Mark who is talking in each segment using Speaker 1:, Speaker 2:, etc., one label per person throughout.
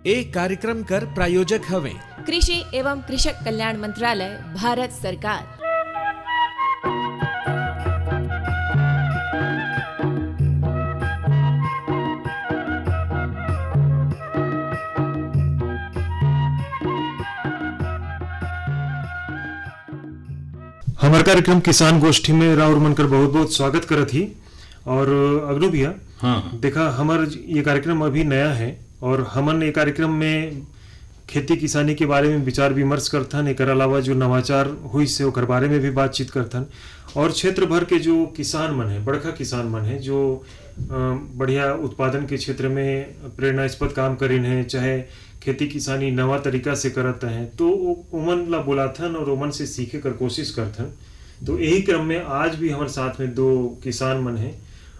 Speaker 1: एक कार्यक्रम कर प्रायोजक हवे
Speaker 2: कृषि एवं कृषक कल्याण मंत्रालय, भारत सरकार।
Speaker 3: हमारे कार्यक्रम किसान गोष्ठी में राउर मनकर बहुत बहुत स्वागत करत ही। और अगलो भैया,
Speaker 4: हाँ
Speaker 3: देखा हमार ये कार्यक्रम अभी नया है और हमन ये कार्यक्रम में खेती किसानी के बारे में विचार विमर्श करथन। एक अलावा जो नवाचार हुई से ओकर बारे में भी बातचीत करथन और क्षेत्र भर के जो किसान मन है, बड़का किसान मन है जो बढ़िया उत्पादन के क्षेत्र में प्रेरणास्पद काम करीन है, चाहे खेती किसानी नवा तरीका से करत हैं, तो ओमन ला बुलाथन और ओमन से सीखे कर कोशिश करथन। तो यही क्रम में आज भी हमारे साथ में दो किसान मन हैं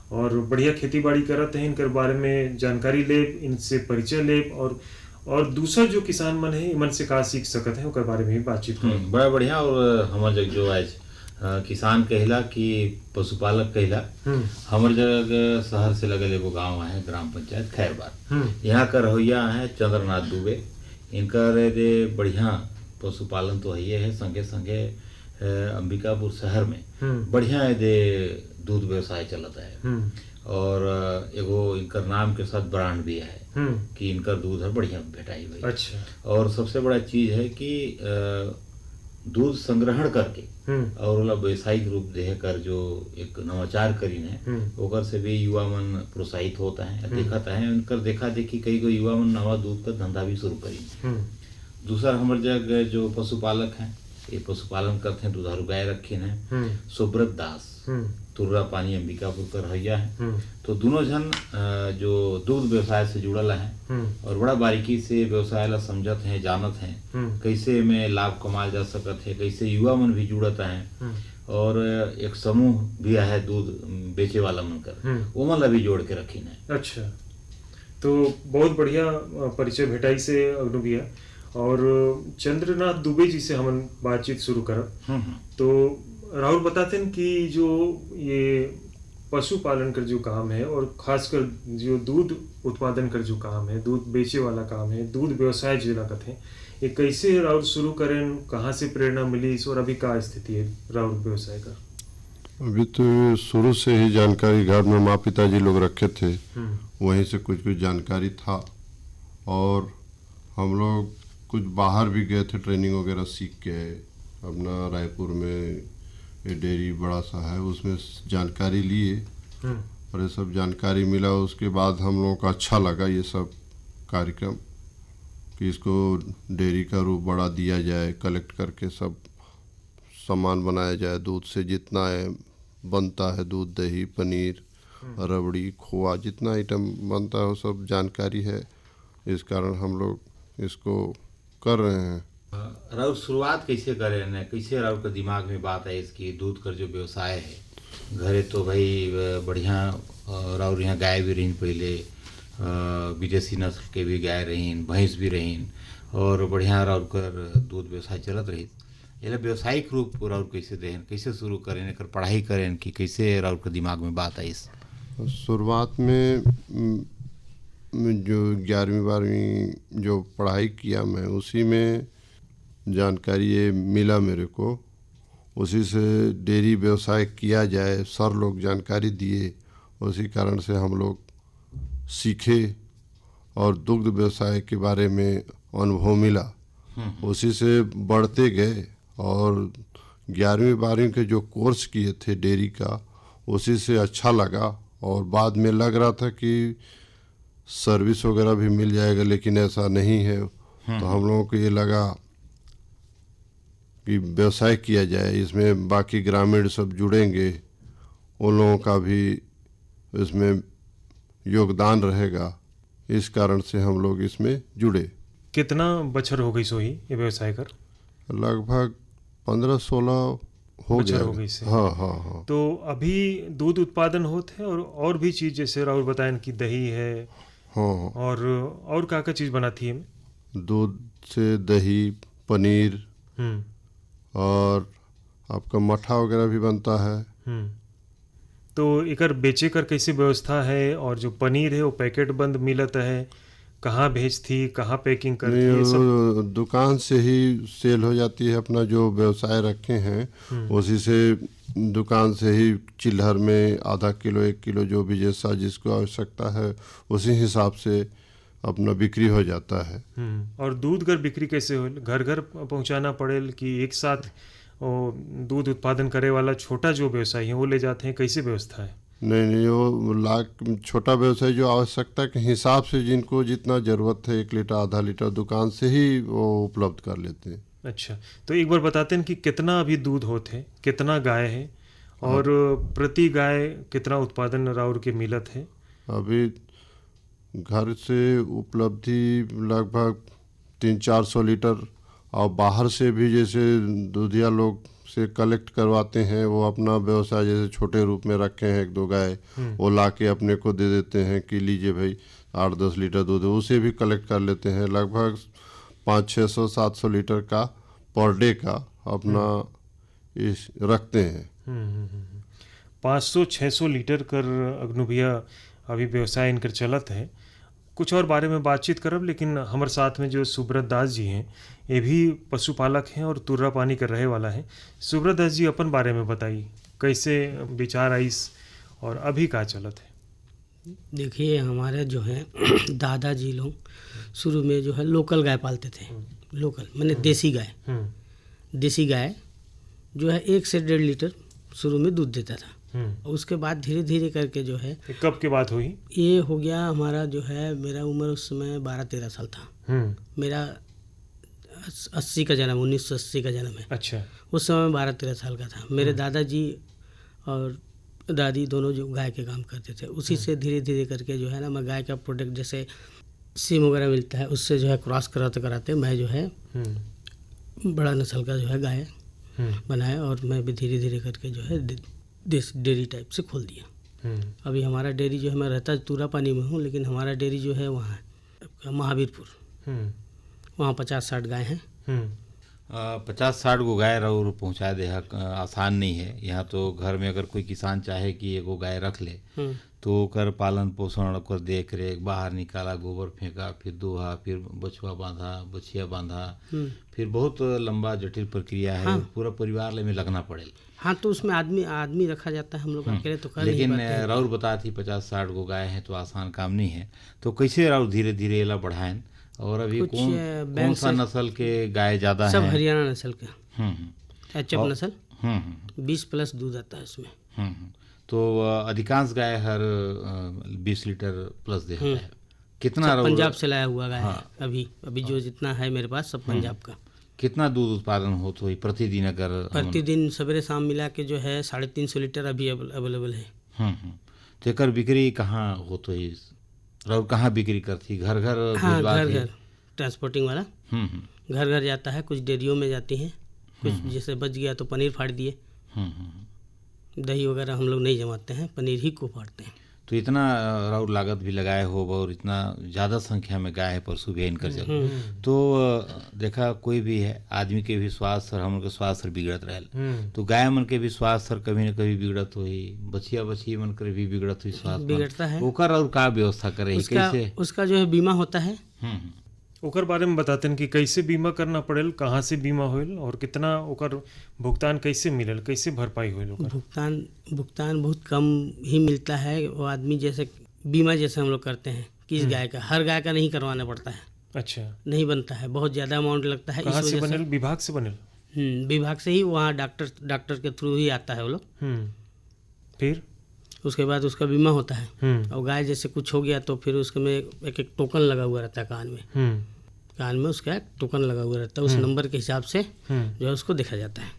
Speaker 3: और बढ़िया खेती बाड़ी करत हैं। इनकर बारे में जानकारी ले, इनसे परिचय ले और दूसरा जो किसान मन है इमन से का सीख सकत है ओकर बारे में भी बातचीत करें।
Speaker 4: बड़ा बढ़िया। और हमार जग जो आज किसान कहला कि पशुपालक कहला, हमार जग शहर से लगल एगो गांव है, ग्राम पंचायत खैरबार। यहाँ का रहोइया है चंद्रनाथ दुबे। इनकर दे बढ़िया पशुपालन तो है, संगे संगे अंबिकापुर शहर में बढ़िया दे दूध व्यवसाय चलता है। और एगो इनकर नाम के साथ ब्रांड भी है कि इनकर दूध है बढ़िया भेटाई भाई। अच्छा। और सबसे बड़ा चीज है कि दूध संग्रहण करके और ओला व्यवसायिक रूप दे कर जो एक नवाचार करीन है, ओकर से भी युवा मन प्रोत्साहित होता है। देखता है उनकर देखा देखी कई गो युवा मन नवा दूध का धंधा भी शुरू करीन। दूसरा हमारे जग जो पशुपालक हैं, ये पशुपालन करते हैं, दुधारू गाय रखे हैं, सुब्रत दास तुर्रा पानी अंबिकापुर का रहिया है। तो दोनों जन जो दूध व्यवसाय से जुड़ल हैं और बड़ा बारीकी से व्यवसाय ला समझत हैं, जानत हैं कैसे में लाभ कमाल जा सकत है, कैसे युवा मन भी जुड़त हैं। और एक समूह भी है दूध बेचे वाला मन कर, वो मन ला भी जोड़ के रखीन है।
Speaker 3: अच्छा, तो बहुत बढ़िया परिचय भेटाई से अग्नु भैया। और चंद्रनाथ दुबे जी से हम बातचीत शुरू करब। तो राहुल बताते हैं कि जो ये पशुपालन कर जो काम है और खासकर जो दूध उत्पादन कर जो काम है, दूध बेचे वाला काम है, दूध व्यवसाय जो लागत है, ये कैसे राहुल शुरू करें, कहाँ से प्रेरणा मिली इस और अभी क्या स्थिति है राहुल व्यवसाय का?
Speaker 5: अभी तो शुरू से ही जानकारी घर में माँ पिताजी लोग रखे थे, वहीं से कुछ कुछ जानकारी था। और हम लोग कुछ बाहर भी गए थे, ट्रेनिंग वगैरह सीख के। अपना रायपुर में ये डेयरी बड़ा सा है, उसमें जानकारी लिए और ये सब जानकारी मिला। उसके बाद हम लोगों को अच्छा लगा ये सब कार्यक्रम कि इसको डेयरी का रूप बड़ा दिया जाए, कलेक्ट करके सब सामान बनाया जाए। दूध से जितना है बनता है, दूध, दही, पनीर, रबड़ी, खोआ, जितना आइटम बनता है वो सब जानकारी है। इस कारण हम लोग इसको कर रहे हैं।
Speaker 4: राउर शुरुआत कैसे करे न, कैसे राउर के दिमाग में बात है इसकी दूध का जो व्यवसाय है? घरे तो भाई बढ़िया राउर यहाँ गाय भी रहीन, पहले विदेशी नस्ल के भी गाय रहीन, भैंस भी रहीन और बढ़िया राउर कर दूध व्यवसाय चलत रही। ये व्यवसायिक रूप राउर कैसे देन, कैसे शुरू करें, कर पढ़ाई करें कि कैसे राउर के दिमाग में बात आई?
Speaker 5: शुरुआत में जो 11वीं 12वीं जो पढ़ाई किया मैं, उसी में जानकारी ये मिला मेरे को। उसी से डेयरी व्यवसाय किया जाए, सर लोग जानकारी दिए, उसी कारण से हम लोग सीखे और दुग्ध व्यवसाय के बारे में अनुभव मिला। उसी से बढ़ते गए और 11वीं 12वीं के जो कोर्स किए थे डेयरी का, उसी से अच्छा लगा। और बाद में लग रहा था कि सर्विस वगैरह भी मिल जाएगा, लेकिन ऐसा नहीं है। तो हम लोगों को ये लगा कि व्यवसाय किया जाए, इसमें बाकी ग्रामीण सब जुड़ेंगे, उन लोगों का भी इसमें योगदान रहेगा। इस कारण से हम लोग इसमें जुड़े।
Speaker 3: कितना बछर हो गई सोही ये व्यवसाय कर?
Speaker 5: लगभग 15-16 हो गया। हाँ।
Speaker 3: तो अभी दूध उत्पादन होते हैं और भी चीज जैसे राहुल बताएं कि दही है।
Speaker 5: हाँ।
Speaker 3: और क्या चीज बनाती है?
Speaker 5: दूध से दही, पनीर और आपका मट्ठा वगैरह भी बनता है।
Speaker 3: तो एकर बेचे कर कैसी व्यवस्था है? और जो पनीर है वो पैकेट बंद मिलता है कहाँ भेजती, कहाँ पैकिंग करती,
Speaker 5: नहीं,
Speaker 3: ये सब?
Speaker 5: वो दुकान से ही सेल हो जाती है। अपना जो व्यवसाय रखे हैं उसी से दुकान से ही चिल्हर में आधा किलो 1 किलो जो भी जैसा जिसको आवश्यकता है उसी हिसाब से अपना बिक्री हो जाता है।
Speaker 3: और दूध घर बिक्री कैसे हो? घर घर पहुंचाना पड़ेल कि एक साथ वो दूध उत्पादन करे वाला छोटा जो व्यवसाय है वो ले जाते हैं? कैसे व्यवस्था है?
Speaker 5: नहीं, वो छोटा व्यवसाय जो आवश्यकता के हिसाब से जिनको जितना ज़रूरत है 1 लीटर आधा लीटर दुकान से ही वो उपलब्ध कर लेते हैं।
Speaker 3: अच्छा, तो एक बार बताते हैं कि कितना अभी दूध होते हैं, कितना गाय है और प्रति गाय कितना उत्पादन राउर के मिलत है?
Speaker 5: अभी घर से उपलब्धि लगभग 300-400 लीटर और बाहर से भी जैसे दूधिया लोग से कलेक्ट करवाते हैं, वो अपना व्यवसाय जैसे छोटे रूप में रखे हैं 1-2 गाय, वो ला के अपने को दे देते हैं कि लीजिए भाई 8-10 लीटर दूध है, उसे भी कलेक्ट कर लेते हैं। लगभग 500-600-700 लीटर का पर डे का अपना इस रखते हैं।
Speaker 3: 500-600 लीटर कर अग्नु भैया अभी व्यवसाय इनकर चलत है। कुछ और बारे में बातचीत करब, लेकिन हमारे साथ में जो सुब्रत दास जी हैं ये भी पशुपालक हैं और तुर्रा पानी कर रहे वाला है। सुब्रत दास जी अपन बारे में बताइए, कैसे विचार आइस और अभी का चलत है?
Speaker 6: देखिए, हमारे जो है दादाजी लोग शुरू में जो है लोकल गाय पालते थे। लोकल मैंने देसी गाय। देसी गाय जो है 1 से 1.5 लीटर शुरू में दूध देता था। और उसके बाद धीरे धीरे करके जो है,
Speaker 3: कब के बात हुई?
Speaker 6: ये हो गया हमारा जो है, मेरा उम्र उस समय 12-13 साल था। मेरा 80 का जन्म, 1980 का जन्म है।
Speaker 3: अच्छा।
Speaker 6: उस समय 12-13 साल का था। मेरे दादाजी और दादी दोनों जो गाय के काम करते थे, उसी से धीरे धीरे करके जो है ना, मैं गाय का प्रोडक्ट जैसे सीम वगैरह मिलता है उससे जो है क्रॉस कराते कराते मैं जो है बड़ा नस्ल का जो है गाय बनाया और मैं भी धीरे धीरे करके जो है डेयरी टाइप से खोल दिया। अभी हमारा डेयरी जो है, मैं रहता तुरा पानी में हूँ, लेकिन हमारा डेयरी जो है वहाँ है महावीरपुर। वहाँ 50-60 गाय हैं।
Speaker 4: 50-60 गो गाय और पहुँचा दे आसान नहीं है। यहाँ तो घर में अगर कोई किसान चाहे कि एगो गाय रख ले तो ओकर पालन पोषण, ओकर देख रेख, बाहर निकाला, गोबर फेंका, फिर दोहा, फिर बछुआ बांधा, बछिया बांधा, फिर बहुत लंबा जटिल प्रक्रिया है।
Speaker 6: हाँ।
Speaker 4: पूरा परिवार में लगना पड़ेगा।
Speaker 6: हाँ, तो उसमें आदमी रखा जाता है। हम लोग अकेले तो कर नहीं
Speaker 4: लेकिन
Speaker 6: पाते।
Speaker 4: राउर बताती 50-60 गो गाय हैं तो आसान काम नहीं है। तो कैसे राउर धीरे धीरे एला बढ़ाएं? और अभी
Speaker 6: कुछ
Speaker 4: कौन सा नस्ल के गाय ज्यादा
Speaker 6: सब
Speaker 4: है?
Speaker 6: हरियाणा नस्ल के। एचएफ नस्ल। 20+ दूध आता है उसमें।
Speaker 4: तो अधिकांश गाय हर 20 लीटर प्लस देता है। कितना
Speaker 6: पंजाब से लाया हुआ गाय है। अभी जो जितना है मेरे पास सब पंजाब का।
Speaker 4: कितना दूध उत्पादन होता है प्रतिदिन? अगर
Speaker 6: प्रतिदिन सवेरे शाम मिला के जो है 350 लीटर अभी अवेलेबल है।
Speaker 4: तो एकर बिक्री कहाँ होता है? और कहाँ बिक्री करती? घर घर?
Speaker 6: हाँ, घर ट्रांसपोर्टिंग वाला घर घर जाता है। कुछ डेयरियों में जाती हैं, कुछ जैसे बच गया तो पनीर फाड़ दिए। दही वगैरह हम लोग नहीं जमाते हैं, पनीर ही को फाड़ते हैं।
Speaker 4: तो इतना राउर लागत भी लगाए हो और इतना ज़्यादा संख्या में गाय है, पशु भी इनकर जब तो देखा कोई भी है आदमी के भी स्वास्थ्य और हम लोग के स्वास्थ्य बिगड़त रहे। तो गाय मन के भी स्वास्थ्य कभी न कभी बिगड़त हुई, बछिया मन के भी बिगड़त हुई स्वास्थ्य
Speaker 6: बिगड़ता है।
Speaker 4: ओकर और का व्यवस्था करे? कैसे?
Speaker 6: उसका जो है बीमा होता है।
Speaker 3: ओकर बारे में बताते हैं कि कैसे बीमा करना पड़ेल, कहाँ से बीमा होल और कितना ओकर भुगतान कैसे मिलल, कैसे भरपाई होल?
Speaker 6: भुगतान बहुत कम ही मिलता है। वो आदमी जैसे बीमा जैसे हम लोग करते हैं किस गाय का, हर गाय का नहीं करवाना पड़ता है।
Speaker 3: अच्छा।
Speaker 6: नहीं बनता है, बहुत ज़्यादा अमाउंट लगता है।
Speaker 3: कहाँ से बनल? विभाग से बनल?
Speaker 6: विभाग से ही, वहाँ डॉक्टर के थ्रू ही आता है वो लोग।
Speaker 3: फिर
Speaker 6: उसके बाद उसका बीमा होता है। और गाय जैसे कुछ हो गया तो फिर उसके में एक टोकन लगा हुआ रहता है कान में उसका एक टोकन लगा हुआ रहता है। उस नंबर के हिसाब से जो है उसको देखा जाता है।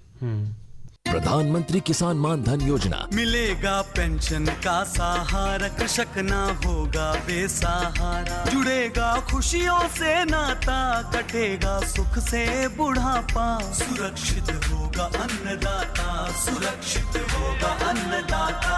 Speaker 7: प्रधानमंत्री किसान मान धन योजना।
Speaker 8: मिलेगा पेंशन का सहारा, कृषक ना होगा बेसहारा। जुड़ेगा खुशियों से नाता, कटेगा सुख से बुढ़ापा। सुरक्षित होगा अन्नदाता, सुरक्षित होगा अन्नदाता।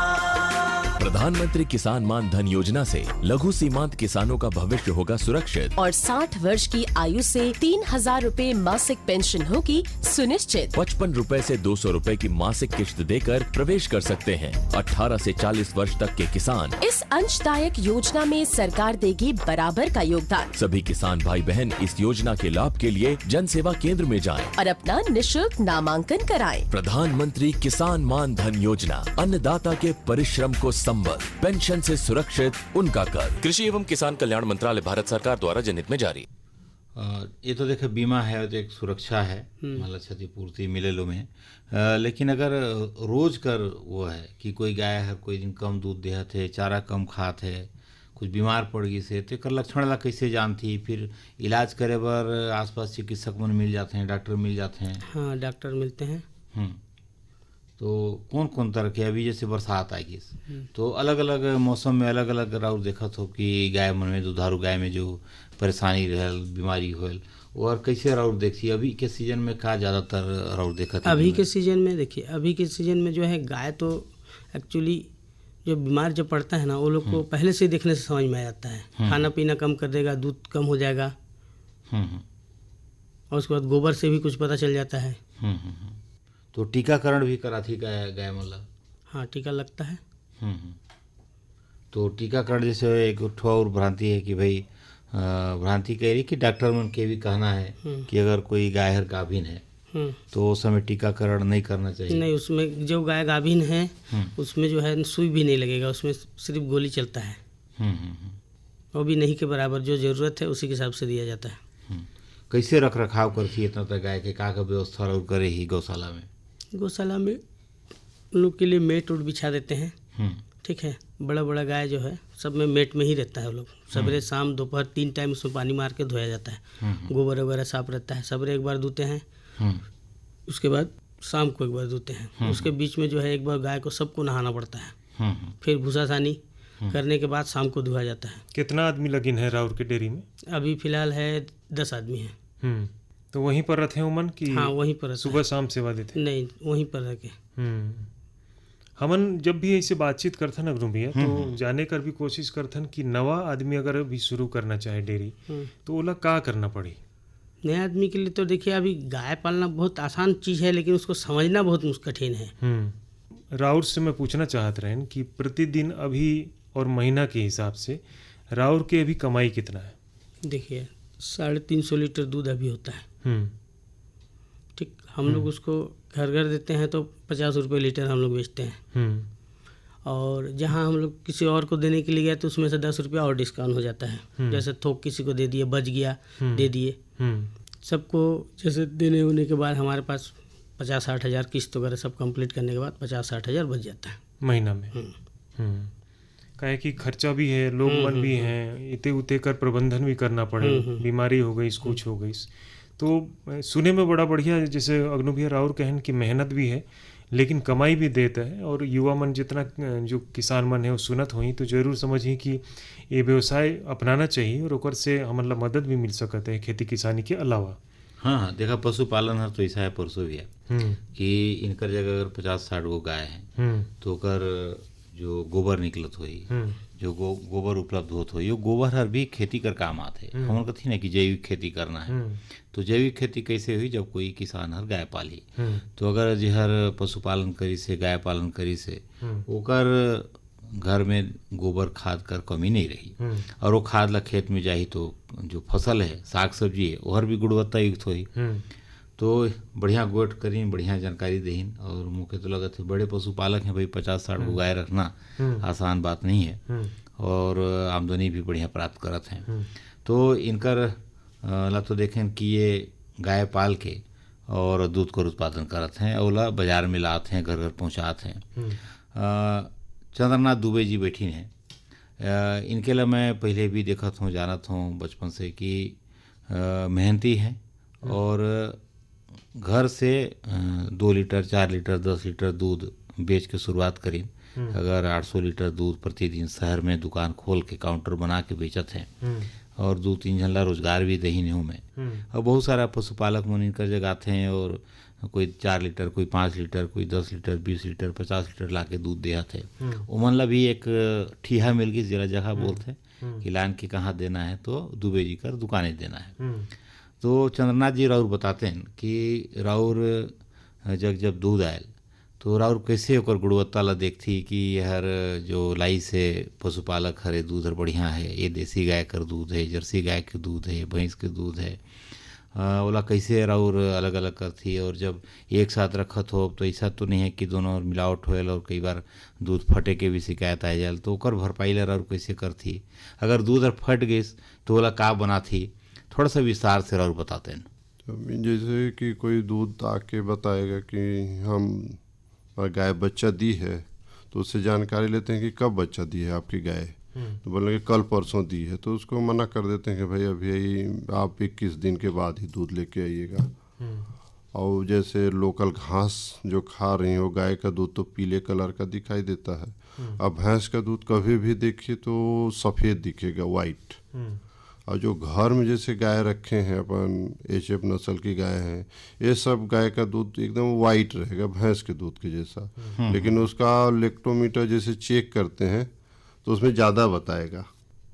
Speaker 7: प्रधानमंत्री किसान मान धन योजना से लघु सीमांत किसानों का भविष्य होगा सुरक्षित
Speaker 9: और 60 वर्ष की आयु से 3,000 रूपए मासिक पेंशन होगी सुनिश्चित।
Speaker 7: 55 रूपए से 200 रूपए की मासिक किश्त देकर प्रवेश कर सकते हैं 18 से 40 वर्ष तक के किसान।
Speaker 9: इस अंशदायक योजना में सरकार देगी बराबर का योगदान।
Speaker 7: सभी किसान भाई बहन इस योजना के लाभ के लिए जन सेवा केंद्र में जाएं।
Speaker 9: और अपना निशुल्क नामांकन कराएं।
Speaker 7: प्रधानमंत्री किसान मान धन योजना, अन्नदाता के परिश्रम को संबल, पेंशन से सुरक्षित उनका कर। कृषि एवं किसान कल्याण मंत्रालय, भारत सरकार द्वारा जनहित में जारी।
Speaker 4: ये तो देखे बीमा है तो एक सुरक्षा है, मतलब क्षतिपूर्ति मिले लो में। लेकिन अगर रोज कर वो है कि कोई गाय है कोई दिन कम दूध देहत है, चारा कम खात है, कुछ बीमार पड़ गई से, तो एकर लक्षण ला कैसे जानती? फिर इलाज करे बर आसपास चिकित्सक मन मिल जाते हैं, डॉक्टर मिल जाते हैं?
Speaker 6: हाँ, डॉक्टर मिलते हैं।
Speaker 4: तो कौन कौन तरह के, अभी जैसे बरसात आएगी तो अलग अलग मौसम में अलग अलग राउर देखत हो कि गाय मन में, दुधारू गाय में जो परेशानी रहल, बीमारी होल, और कैसे राउर देखती? अभी के सीजन में का ज़्यादातर राउर देखत?
Speaker 6: अभी के सीजन में देखिए, अभी के सीजन में जो है गाय तो एक्चुअली जो बीमार जब पड़ता है ना, वो लोग को पहले से ही देखने से समझ में आ जाता है। खाना पीना कम कर देगा, दूध कम हो जाएगा, और उसके बाद गोबर से भी कुछ पता चल जाता है।
Speaker 4: तो टीकाकरण भी कराती गाय मतलब?
Speaker 6: हाँ, टीका लगता है।
Speaker 4: तो टीकाकरण जैसे एक और भ्रांति है कि भाई भ्रांति कह रही कि डॉक्टर मन के भी कहना है कि अगर कोई गाय हर गाभिन है तो उस समय टीकाकरण नहीं करना चाहिए।
Speaker 6: नहीं, उसमें जो गाय गाभिन है उसमें जो है सुई भी नहीं लगेगा, उसमें सिर्फ गोली चलता है। वो भी नहीं के बराबर, जो ज़रूरत है उसी के हिसाब से दिया जाता है।
Speaker 4: कैसे रख रखाव करती है इतना तक गाय के, का व्यवस्था और करे ही गौशाला में?
Speaker 6: गौशाला में लोग के लिए मेट उट बिछा देते हैं। ठीक है, बड़ा बड़ा गाय जो है सब में मेट में ही रहता है। वो लोग सवेरे शाम दोपहर 3 टाइम उसमें पानी मार के धोया जाता है। गोबर वगैरह साफ रहता है, सवेरे एक बार धोते हैं, उसके बाद शाम को एक बार धोते हैं। उसके बीच में जो है एक बार गाय को सबको नहाना पड़ता है। फिर भूसा सानी करने के बाद शाम को धोया जाता है।
Speaker 3: कितना आदमी लगिन है राउर के डेयरी में?
Speaker 6: अभी फिलहाल है 10 आदमी हैं।
Speaker 3: तो वहीं पर रहते हैं उमन की?
Speaker 6: हाँ, वहीं पर
Speaker 3: सुबह शाम सेवा देते हैं?
Speaker 6: नहीं, वहीं पर रह के।
Speaker 3: हमन जब भी ऐसे बातचीत करथन अग्नु भैया, तो जाने कर भी कोशिश करथन कि नवा आदमी अगर अभी शुरू करना चाहे डेयरी तो ओला का करना पड़ी?
Speaker 6: नए आदमी के लिए तो देखिए, अभी गाय पालना बहुत आसान चीज़ है, लेकिन उसको समझना बहुत कठिन है।
Speaker 3: राउर से मैं पूछना चाहत रहें कि प्रतिदिन अभी और महीना के हिसाब से राउर के अभी कमाई कितना है?
Speaker 6: देखिए, 350 लीटर दूध अभी होता है। ठीक, हम लोग उसको घर घर देते हैं तो 50 रुपये लीटर हम लोग बेचते हैं। और जहाँ हम लोग किसी और को देने के लिए गए तो उसमें से 10 रुपया और डिस्काउंट हो जाता है। जैसे थोक किसी को दे दिए, बच गया दे दिए। सबको जैसे देने होने के बाद हमारे पास 50-60 हज़ार किस्त वगैरह सब कंप्लीट करने के बाद 50-60 हज़ार बच जाता है
Speaker 3: महीना में। काहे कि खर्चा भी है, लोग मन भी हैं, इते उते कर प्रबंधन भी करना पड़े, बीमारी हो गई, कुछ हो गई। तो सुने में बड़ा बढ़िया, जैसे अग्नु भैया राउर कहन कि मेहनत भी है लेकिन कमाई भी देता है। और युवा मन जितना जो किसान मन है वो सुनत होई तो जरूर समझी कि ये व्यवसाय अपनाना चाहिए और ओकर से हमला मदद भी मिल सकता है खेती किसानी के अलावा।
Speaker 4: हाँ, देखा पशुपालन है तो ऐसा है परसों भी है कि इनकर जगह अगर 50-60 गो गाय है तो ओकर जो गोबर निकलत होई, जो गोबर उपलब्ध होत हो, यो गोबर हर भी खेती कर काम आते हैं। हमन कथी ना कि जैविक खेती करना है, तो जैविक खेती कैसे हुई? जब कोई किसान हर गाय पाली, तो अगर जिहर पशुपालन करी से, गाय पालन करी से, ओकर घर में गोबर खाद कर कमी नहीं रही और वो खाद ला खेत में जाही तो जो फसल है, साग सब्जी है, वह भी गुणवत्ता युक्त होई। तो बढ़िया गोट करी, बढ़िया जानकारी देहिन। और मुख्य तो लगत है बड़े पशुपालक हैं भाई, 50-60 गो गाय रखना आसान बात नहीं है और आमदनी भी बढ़िया प्राप्त करत हैं। तो इनकर ला तो देखें कि ये गाय पाल के और दूध का उत्पादन करत हैं, ओला बाजार में लाते हैं, घर घर पहुँचाते हैं। चंद्रनाथ दुबे जी बैठी हैं, इनके लिए मैं पहले भी देखत हूँ, जानत हूँ बचपन से कि मेहनती हैं और घर से 2 लीटर 4 लीटर 10 लीटर दूध बेच के शुरुआत करी। अगर 800 लीटर दूध प्रतिदिन शहर में दुकान खोल के काउंटर बना के बेचत हैं और 2-3 जन ला रोजगार भी दही नहीं में। और बहुत सारा पशुपालक मन इनकर जगाते हैं और कोई 4 लीटर, कोई 5 लीटर, कोई 10 लीटर, 20 लीटर, 50 लीटर ला के दूध दिया थे। उमन ला भी एक ठीहा मिल गई, जरा जगह बोलते कि लान के कहाँ देना है तो दुबे जी कर दुकानें देना है। तो चंद्रनाथ जी राउर बताते हैं कि राउर जब दूध आयल तो राउर कैसे ओकर गुणवत्ता ला देखती कि यहर जो लाई से पशुपालक हरे दूध हर बढ़िया है, ये देसी गाय कर दूध है, जर्सी गाय के दूध है, भैंस के दूध है, ओला कैसे राउर अलग अलग करती। और जब एक साथ रखत हो तो ऐसा तो नहीं है कि दोनों मिलावट होयल और कई बार दूध फटे के भी शिकायत आ जाए, तो ओकर भरपाई ला राउर कैसे करती? अगर दूध हर फट गई तो ओला का बनाती? थोड़ा सा विस्तार से राउर बताते हैं।
Speaker 5: जैसे कि कोई दूध आके बताएगा कि हम गाय बच्चा दी है, तो उससे जानकारी लेते हैं कि कब बच्चा दी है आपकी गाय। तो बोलेंगे कल परसों दी है, तो उसको मना कर देते हैं कि भाई अभी आप 21 दिन के बाद ही दूध लेके आइएगा। और जैसे लोकल घास जो खा रही हो, गाय का दूध तो पीले कलर का दिखाई देता है। अब भैंस का दूध कभी भी देखिए तो सफ़ेद दिखेगा, वाइट। और जो घर में जैसे गाय रखे हैं अपन, HF नस्ल की गाय हैं, ये सब गाय का दूध एकदम वाइट रहेगा भैंस के दूध के जैसा। लेकिन उसका लेक्टोमीटर जैसे चेक करते हैं तो उसमें ज़्यादा बताएगा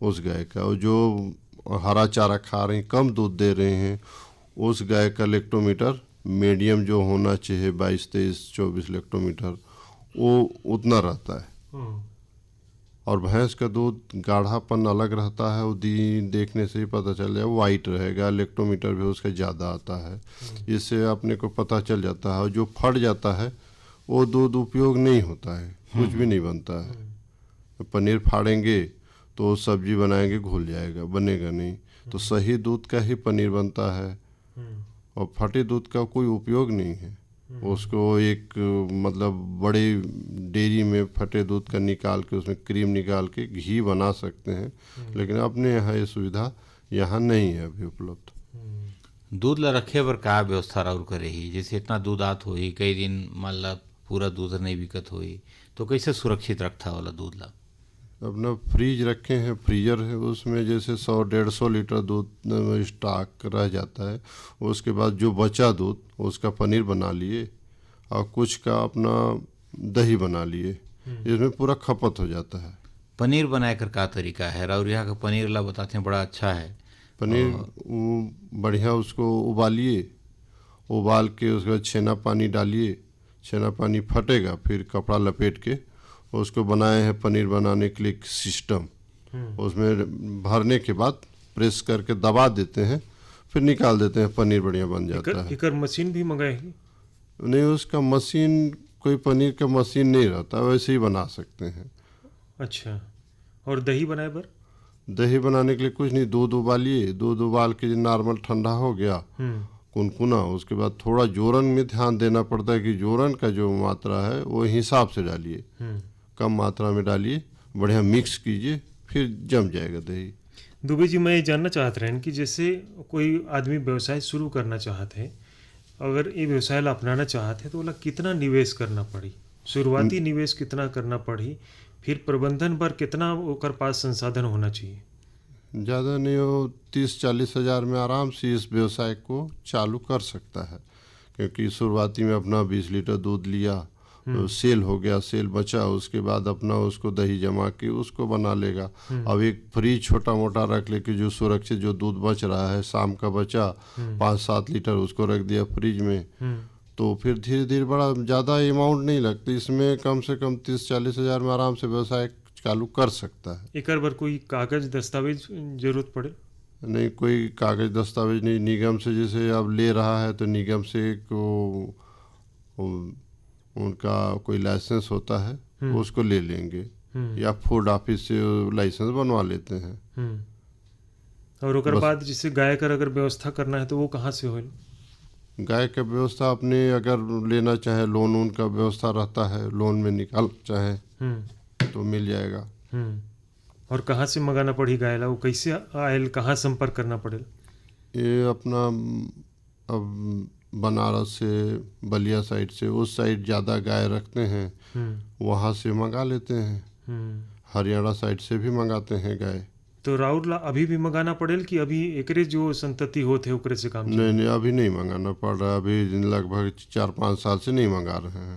Speaker 5: उस गाय का। और जो हरा चारा खा रही, कम दूध दे रहे हैं, उस गाय का लेक्टोमीटर मीडियम जो होना चाहिए 22, 23, 24 लेक्टोमीटर, वो उतना रहता है। और भैंस का दूध गाढ़ापन अलग रहता है, वो देखने से ही पता चल जाए, वाइट रहेगा, लेक्टोमीटर भी उसका ज़्यादा आता है। इससे अपने को पता चल जाता है। और जो फट जाता है वो दूध उपयोग नहीं होता है, कुछ भी नहीं बनता है। पनीर फाड़ेंगे तो सब्जी बनाएंगे, घुल जाएगा, बनेगा नहीं। तो सही दूध का ही पनीर बनता है, और फटे दूध का कोई उपयोग नहीं है। उसको एक मतलब बड़े डेयरी में फटे दूध का निकाल के उसमें क्रीम निकाल के घी बना सकते हैं, लेकिन अपने यहाँ ये सुविधा यहाँ नहीं है अभी उपलब्ध।
Speaker 4: दूध ला रखे बर का व्यवस्था राउर करे ही? जैसे इतना दूध आत होई, कई दिन मान ला पूरा दूध नहीं बिकत होई, तो कैसे सुरक्षित रखता वाला दूध ला?
Speaker 5: अपना फ्रीज रखे हैं, फ्रीजर है, उसमें जैसे 100-150 लीटर दूध स्टॉक रह जाता है। उसके बाद जो बचा दूध उसका पनीर बना लिए, और कुछ का अपना दही बना लिए, इसमें पूरा खपत हो जाता है।
Speaker 4: पनीर बनाए कर का तरीका है? और यहाँ का पनीर ला बताते हैं बड़ा अच्छा है।
Speaker 5: पनीर बढ़िया उसको उबालिए, उबाल के उसके बाद छेना पानी डालिए, छेना पानी फटेगा, फिर कपड़ा लपेट के उसको बनाए हैं पनीर बनाने के लिए एक सिस्टम। उसमें भरने के बाद प्रेस करके दबा देते हैं, फिर निकाल देते हैं, पनीर बढ़िया बन जाता है।
Speaker 3: एकर मशीन भी मंगाए?
Speaker 5: नहीं, उसका मशीन कोई पनीर का मशीन नहीं रहता, वैसे ही बना सकते हैं।
Speaker 3: अच्छा। और दही बनाए बर?
Speaker 5: दही बनाने के लिए कुछ नहीं, दूध उबालिए, दूध उबाल के नॉर्मल ठंडा हो गया कुनकुना, उसके बाद थोड़ा जोरन में ध्यान देना पड़ता है कि जोरन का जो मात्रा है वो हिसाब से डालिए, कम मात्रा में डालिए, बढ़िया मिक्स कीजिए, फिर जम जाएगा दही।
Speaker 3: दुबे जी, मैं ये जानना चाहते रहे कि जैसे कोई आदमी व्यवसाय शुरू करना चाहते हैं, अगर ये व्यवसाय ला अपनाना चाहते हैं तो ओला कितना निवेश करना पड़ी? शुरुआती निवेश कितना करना पड़ी? फिर प्रबंधन पर कितना ओकर पास संसाधन होना चाहिए?
Speaker 5: ज़्यादा नहीं हो, 30-40 हज़ार में आराम से इस व्यवसाय को चालू कर सकता है। क्योंकि शुरुआती में अपना 20 लीटर दूध लिया, तो सेल हो गया, सेल बचा, उसके बाद अपना उसको दही जमा के उसको बना लेगा। अब एक फ्रिज छोटा मोटा रख ले कि जो सुरक्षित जो दूध बच रहा है, शाम का बचा 5-7 लीटर, उसको रख दिया फ्रिज में, तो फिर धीरे धीरे बड़ा ज़्यादा अमाउंट नहीं लगती इसमें, कम से कम 30-40 हज़ार में आराम से व्यवसाय चालू कर सकता है।
Speaker 3: एक बार कोई कागज दस्तावेज जरूरत पड़े?
Speaker 5: नहीं, कोई कागज दस्तावेज नहीं। निगम से जैसे अब ले रहा है तो निगम से उनका कोई लाइसेंस होता है, उसको ले लेंगे, या फूड ऑफिस से लाइसेंस बनवा लेते हैं।
Speaker 3: और ओकर बाद जैसे गाय कर अगर व्यवस्था करना है तो वो कहाँ से होल?
Speaker 5: गाय का व्यवस्था अपने अगर लेना चाहे, लोन उनका व्यवस्था रहता है, लोन में निकाल चाहे तो मिल जाएगा।
Speaker 3: और कहाँ से मंगाना पड़ी गाय ला? वो कैसे आयल, कहाँ संपर्क करना पड़ेगा?
Speaker 5: ये अपना अब बनारस से, बलिया साइड से, उस साइड ज़्यादा गाय रखते हैं, वहाँ से मंगा लेते हैं। हरियाणा साइड से भी मंगाते हैं गाय।
Speaker 3: तो राउर ला अभी भी मंगाना पड़ेल कि अभी एकरे जो संतति होते ओकरे से काम
Speaker 5: नहीं नहीं, अभी नहीं मंगाना पड़ रहा, अभी लगभग 4-5 साल से नहीं मंगा रहे हैं।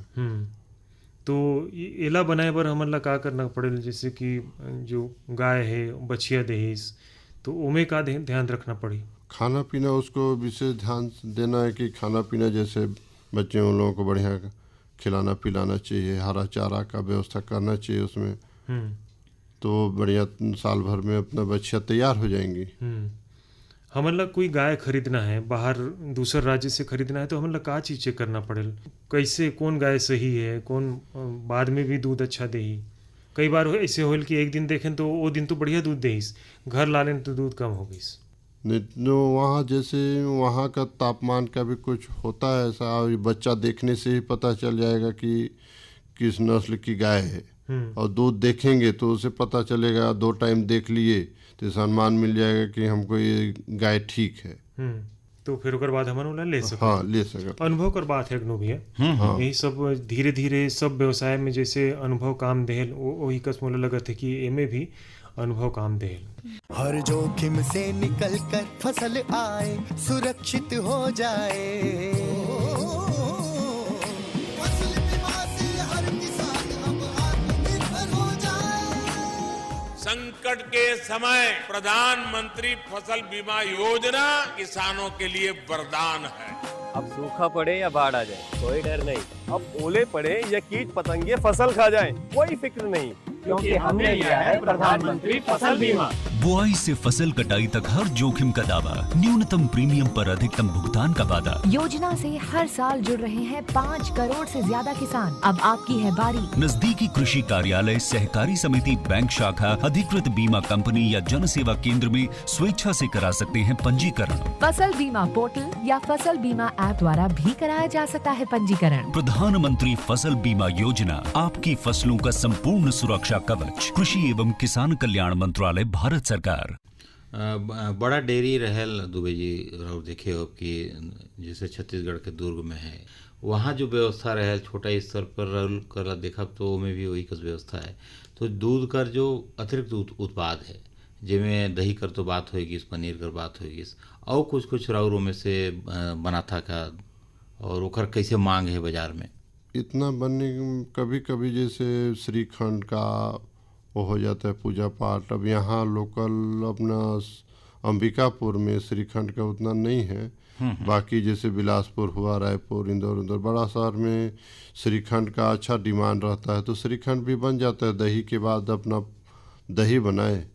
Speaker 3: तो एला बनाए बर हमन ला का करना पड़ेल, जैसे कि जो गाय है बछिया देहिस, तो ओमे का ध्यान रखना पड़ी?
Speaker 5: खाना पीना उसको विशेष ध्यान देना है कि खाना पीना जैसे बच्चे उन लोगों को बढ़िया खिलाना पिलाना चाहिए, हरा चारा का व्यवस्था करना चाहिए उसमें, तो बढ़िया साल भर में अपना बच्चियाँ तैयार हो जाएंगी।
Speaker 3: हमन ला कोई गाय खरीदना है, बाहर दूसर राज्य से खरीदना है, तो हमन ला का चीज चेक करना पड़ेल? कैसे कौन गाय सही है, कौन बाद में भी दूध अच्छा देही? कई बार ऐसे होल कि एक दिन देखें तो वो दिन तो बढ़िया दूध देहिस, घर ला लें तो दूध कम हो गईस।
Speaker 5: नहीं तो वहाँ जैसे वहाँ का तापमान का भी कुछ होता है ऐसा, बच्चा देखने से ही पता चल जाएगा कि किस नस्ल की गाय है, और दूध देखेंगे तो उसे पता चलेगा, 2 टाइम देख लिए तो सम्मान मिल जाएगा कि हमको ये गाय ठीक है।
Speaker 3: तो फिर ओकर बाद हमन ओला ले सकते।
Speaker 5: हाँ, ले सकते।
Speaker 3: अनुभव कर बात है अग्नो भैया। यही सब धीरे धीरे सब व्यवसाय में जैसे अनुभव काम देहल, वही कस मोला लगत है कि एमे भी अनुभव काम देहल।
Speaker 10: हर जोखिम से निकल कर फसल आए, सुरक्षित हो जाए, फसल बीमा से हर किसान अब आत्मनिर्भर हो जाए।
Speaker 11: संकट के समय प्रधानमंत्री फसल बीमा योजना किसानों के लिए वरदान है।
Speaker 12: अब सूखा पड़े या बाढ़ आ जाए कोई डर नहीं, अब ओले पड़े या कीट पतंगे फसल खा जाए कोई फिक्र नहीं, क्योंकि हमने लिया है प्रधानमंत्री फसल बीमा।
Speaker 13: बुआई से फसल कटाई तक हर जोखिम का दावा, न्यूनतम प्रीमियम पर अधिकतम भुगतान का वादा।
Speaker 14: योजना से हर साल जुड़ रहे हैं 5 करोड़ से ज्यादा किसान। अब आपकी है बारी।
Speaker 13: नजदीकी कृषि कार्यालय, सहकारी समिति, बैंक शाखा, अधिकृत बीमा कंपनी या जन सेवा केंद्र में स्वेच्छा से करा सकते हैं पंजीकरण।
Speaker 14: फसल बीमा पोर्टल या फसल बीमा ऐप द्वारा भी कराया जा सकता है पंजीकरण।
Speaker 13: प्रधानमंत्री फसल बीमा योजना, आपकी फसलों का संपूर्ण सुरक्षा कवच। कृषि एवं किसान कल्याण मंत्रालय, भारत सरकार।
Speaker 4: बड़ा डेयरी रहल दुबे जी, और देखे हो कि जैसे छत्तीसगढ़ के दुर्ग में है, वहाँ जो व्यवस्था रहल छोटा स्तर पर रहल कर देखा तो में भी वही कस व्यवस्था है। तो दूध कर जो अतिरिक्त उत्पाद है, जिसमें दही कर तो बात होगी, पनीर कर बात होगी, और कुछ राउरों में से बना था का, और ओकर कैसे मांग है बाजार में?
Speaker 5: इतना बनने कभी कभी जैसे श्रीखंड का वो हो जाता है पूजा पाठ। अब यहाँ लोकल अपना अंबिकापुर में श्रीखंड का उतना नहीं है, बाकी जैसे बिलासपुर हुआ, रायपुर, इंदौर बड़ा शहर में श्रीखंड का अच्छा डिमांड रहता है, तो श्रीखंड भी बन जाता है। दही के बाद अपना दही बनाए,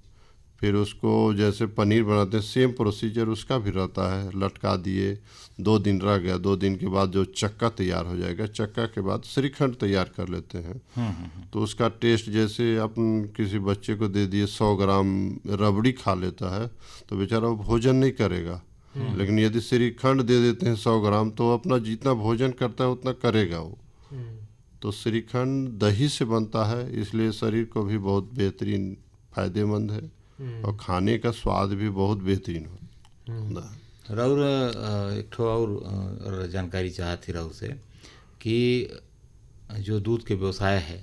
Speaker 5: फिर उसको जैसे पनीर बनाते हैं सेम प्रोसीजर उसका भी रहता है, लटका दिए, 2 दिन रह गया, 2 दिन के बाद जो चक्का तैयार हो जाएगा, चक्का के बाद श्रीखंड तैयार कर लेते हैं। तो उसका टेस्ट जैसे अपन किसी बच्चे को दे दिए 100 ग्राम रबड़ी खा लेता है तो बेचारा वो भोजन नहीं करेगा, लेकिन यदि श्रीखंड दे देते हैं 100 ग्राम तो अपना जितना भोजन करता है उतना करेगा वो। तो श्रीखंड दही से बनता है, इसलिए शरीर को भी बहुत बेहतरीन फायदेमंद है और खाने का स्वाद भी बहुत बेहतरीन होता है।
Speaker 4: राउर एक ठो और जानकारी चाहती राउर से कि जो दूध के व्यवसाय है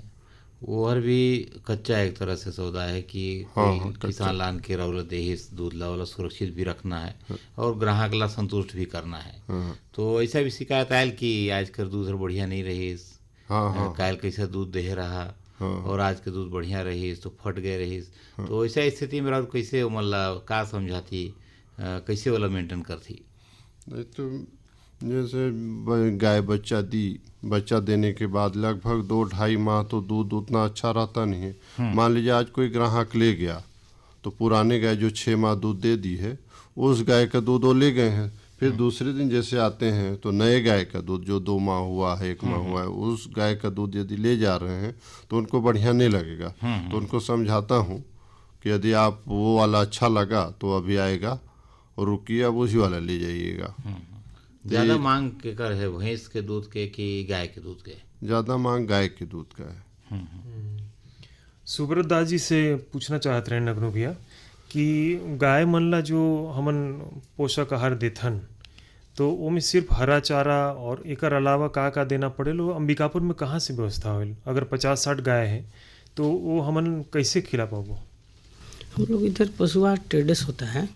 Speaker 4: वो हर भी कच्चा एक तरह से सौदा है कि किसान लान के राउर देही दूध ला वाला सुरक्षित भी रखना है और ग्राहक ला संतुष्ट भी करना है। तो ऐसा भी शिकायत आयल कि आज कर दूध बढ़िया नहीं रही, काल कैसा दूध दे रहा और आज के दूध बढ़िया रही तो फट गए रही। तो ऐसा स्थिति में राउर कैसे मतलब का समझाती, कैसे वाला मेंटेन करती?
Speaker 5: नहीं तो जैसे गाय बच्चा देने के बाद लगभग 2-2.5 माह तो दूध उतना अच्छा रहता नहीं है। मान लीजिए आज कोई ग्राहक ले गया तो पुराने गाय जो 6 माह दूध दे दी है उस गाय का दूध वो ले गए हैं, फिर दूसरे दिन जैसे आते हैं तो नए गाय का दूध जो 2 माह हुआ है 1 माह हुआ है उस गाय का दूध यदि ले जा रहे हैं तो उनको बढ़िया नहीं लगेगा। तो उनको समझाता हूँ कि यदि आप वो वाला अच्छा लगा तो अभी आएगा और रुकिए, अब उसी वाला ले जाइएगा।
Speaker 4: ज़्यादा मांग के कर है भैंस के दूध के कि गाय के दूध के?
Speaker 5: ज़्यादा मांग गाय के दूध का है।
Speaker 3: सुब्रत दास जी से पूछना चाहते रहे नगनू भैया कि गाय मन ला जो हमन पोषक आहार देथन तो वो में सिर्फ हरा चारा और एकर अलावा का देना पड़ेल? वो अंबिकापुर में कहाँ से व्यवस्था होल? अगर 50-60 गाय है तो वो हमन कैसे खिला पाबो?
Speaker 6: हम लोग इधर पशुआहार ट्रेडर्स होता है,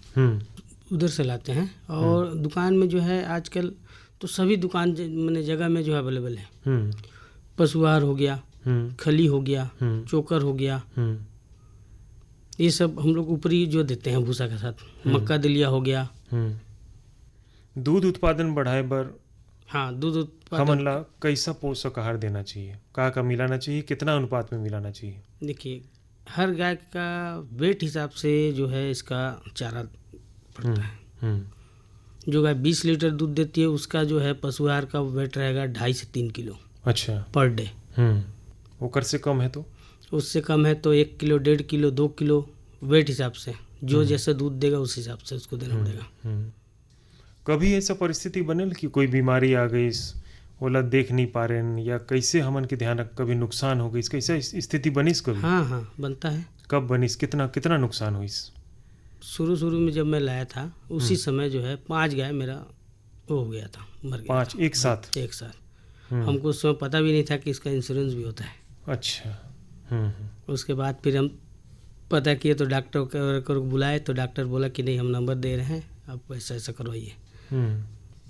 Speaker 6: उधर से लाते हैं। और दुकान में जो है आजकल तो सभी दुकान मैंने जगह में जो है अवेलेबल है। पशुआहार हो गया, खली हो गया, चोकर हो गया, ये सब हम लोग ऊपरी जो देते हैं भूसा के साथ। मक्का दलिया हो गया।
Speaker 3: दूध उत्पादन बढ़ाए बर
Speaker 6: हाँ, दूध उत्पादन
Speaker 3: हमन ला कैसा पोषक आहार देना चाहिए, का मिलाना चाहिए, कितना अनुपात में मिलाना चाहिए?
Speaker 6: देखिए, हर गाय का वेट हिसाब से जो है इसका चारा पड़ता है। जो गाय 20 लीटर दूध देती है उसका जो है पशुआहार का वेट रहेगा 2.5 से 3 किलो
Speaker 3: अच्छा
Speaker 6: पर डे।
Speaker 3: ओकर से कम है तो?
Speaker 6: उससे कम है तो 1 किलो, 1.5 किलो, 2 किलो वेट हिसाब से जो जैसे दूध देगा उस हिसाब से उसको देना पड़ेगा।
Speaker 3: कभी ऐसा परिस्थिति बनल कि कोई बीमारी आ गई, ओला देख नहीं पा रहे हैं, या कैसे हमन के ध्यान रख, कभी नुकसान हो गई, कैसा स्थिति बनिस कभी?
Speaker 6: हाँ, बनता है।
Speaker 3: कब बनिस, कितना नुकसान हुई?
Speaker 6: शुरू में जब मैं लाया था उसी समय जो है 5 गाय मेरा वो हो गया था, मर गया।
Speaker 3: 5 एक साथ?
Speaker 6: एक साथ। हमको उस समय पता भी नहीं था कि इसका इंश्योरेंस भी होता है।
Speaker 3: अच्छा।
Speaker 6: उसके बाद फिर हम पता किए तो डॉक्टर को बुलाए तो डॉक्टर बोला कि नहीं, हम नंबर दे रहे हैं, आप ऐसा करवाइए।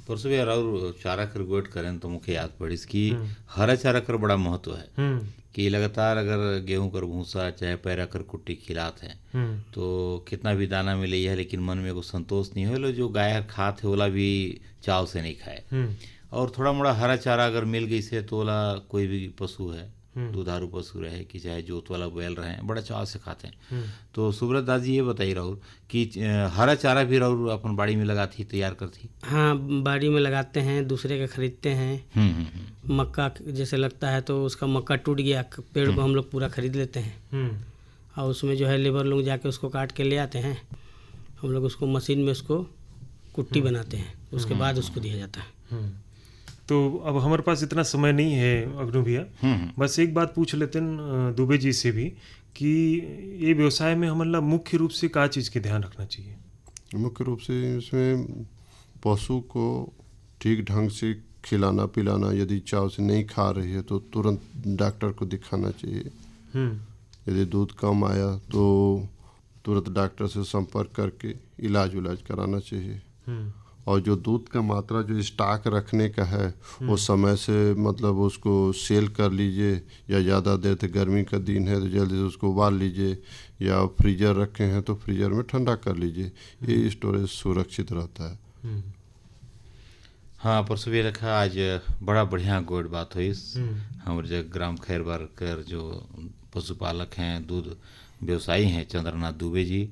Speaker 4: परसों भी और चारा कर गोट करें तो मुझे याद पड़ी कि हरा चारा कर बड़ा महत्व है कि लगातार अगर गेहूं कर भूसा चाहे पैरा कर कुट्टी खिलाते हैं तो कितना भी दाना मिले है, लेकिन मन में को संतोष नहीं हो, जो गाय खात है ओला भी चाव से नहीं खाए। और थोड़ा मोड़ा हरा चारा अगर मिल गई से तो ओला कोई भी पशु है, दुधारू पशु रहे कि चाहे जोत वाला बैल रहे, बड़ा चाव से खाते हैं। तो सुब्रत दास जी ये बताइए राहुल कि हरा चारा भी राहुल अपन बाड़ी में लगाती तैयार करती?
Speaker 6: हाँ, बाड़ी में लगाते हैं, दूसरे का खरीदते हैं। मक्का जैसे लगता है तो उसका मक्का टूट गया पेड़ को हम लोग पूरा खरीद लेते हैं और उसमें जो है लेबर लोग जाके उसको काट के ले आते हैं। हम लोग उसको मशीन में उसको कुट्टी बनाते हैं, उसके बाद उसको दिया जाता है।
Speaker 3: तो अब हमारे पास इतना समय नहीं है अग्नू भैया, बस एक बात पूछ लेते हैं दुबे जी से भी कि ये व्यवसाय में हमारा मुख्य रूप से क्या चीज़ के ध्यान रखना चाहिए?
Speaker 5: मुख्य रूप से इसमें पशु को ठीक ढंग से खिलाना पिलाना, यदि चाव से नहीं खा रही है तो तुरंत डॉक्टर को दिखाना चाहिए। यदि दूध कम आया तो तुरंत डॉक्टर से संपर्क करके इलाज कराना चाहिए। और जो दूध का मात्रा जो स्टॉक रखने का है वो समय से मतलब उसको सेल कर लीजिए, या ज़्यादा देर तक गर्मी का दिन है तो जल्दी से उसको उबाल लीजिए, या फ्रीजर रखे हैं तो फ्रीजर में ठंडा कर लीजिए, ये स्टोरेज सुरक्षित रहता है।
Speaker 4: हाँ, परसों भी रखा आज बड़ा बढ़िया गोड बात हुई। हमारे जो ग्राम खैरबार कर जो पशुपालक हैं, दूध व्यवसायी हैं चंद्रनाथ दुबे जी,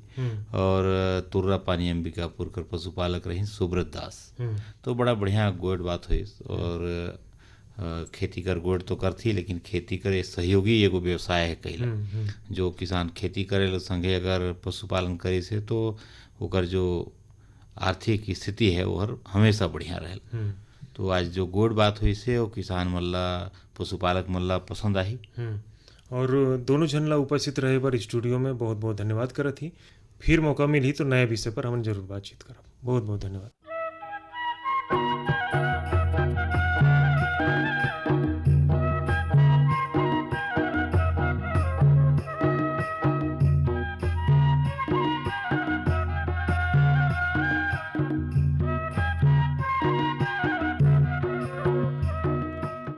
Speaker 4: और तुर्रा पानी अंबिकापुर कर पशुपालक रही सुब्रत दास। तो बड़ा बढ़िया गोड बात हुई। और खेती कर गोड तो करती, लेकिन खेती करे सहयोगी एगो व्यवसाय है कहिला। जो किसान खेती करे संगे अगर पशुपालन करे से तो ओकर जो आर्थिक स्थिति है वो हमेशा बढ़िया रहे। तो आज जो गोड बात हुई से वो किसान मल्ला पशुपालक मल्ला पसंद आई।
Speaker 3: और दोनों जन ला उपस्थित रहे पर स्टूडियो में बहुत बहुत धन्यवाद करत ही। फिर मौका मिली तो नए विषय पर हम जरूर बातचीत करब। बहुत बहुत धन्यवाद।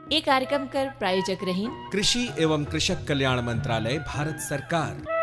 Speaker 2: ये कार्यक्रम कर प्रायोजक रही
Speaker 1: कृषि एवं कृषक कल्याण मंत्रालय, भारत सरकार।